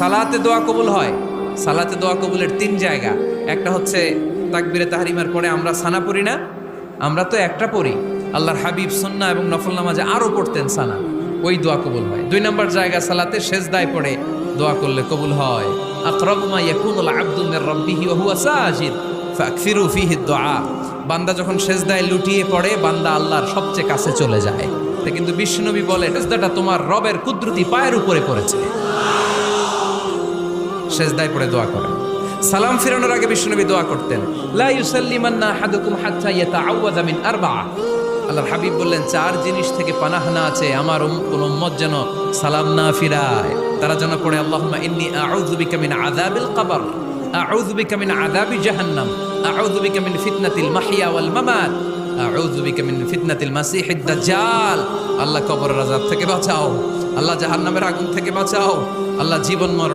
সালাতে দোয়া কবুল হয়। সালাতে দোয়া কবুলের তিন জায়গা। একটা হচ্ছে তাকবীরে তাহরিমার পরে আমরা সানা পড়ি না, আমরা তো একটা পড়ি, আল্লাহর হাবিব সুন্নাহ এবং নফল নামাজে আরো পড়তেন সানা, ওই দোয়া কবুল হয়। দুই নম্বর জায়গা সালাতে সেজদায় পড়ে দোয়া করলে কবুল হয়। আকরাবু মা ইয়াকুনুল আবদু মির রাব্বিহি ওয়া হুয়া সাজিদ ফাকসিরু ফীহি দুআ। বান্দা যখন সেজদায় লুটিয়ে পড়ে বান্দা আল্লাহর সবচেয়ে কাছে চলে যায়। তা কিন্তু বিশ্বনবী বলে সেজদাটা তোমার রবের কুদরতি পায়ের উপরে পড়েছে। সেজদায় পড়ে দোয়া করেন। সালাম ফিরানোর আগে বিশ্বনবী দোয়া করতেন, লা ইউসাল্লিমান্না আহাদুকুম হাত্তা ইয়াতাআওয়াযা মিন আরবা'a। আল্লাহর হাবিব বললেন, চার জিনিস থেকে পানাহ না আছে আমার কোন উম্মত যেন সালাম না ফিরায়। তারা যেন পড়ে, আল্লাহুম্মা ইন্নী আউযু বিকা মিন আযাবিল কবর, আউযু বিকা মিন আযাবি জাহান্নাম, আউযু বিকা মিন ফিতনাতিল মাহইয়া ওয়াল মামাত, আউযু বিকা মিন ফিতনাতিল মাসিহিদ দাজ্জাল। আল্লাহ কবরের আযাব থেকে বাঁচাও, আল্লাহ জাহান্নামের আগুন থেকে বাঁচাও, আল্লাহ জীবন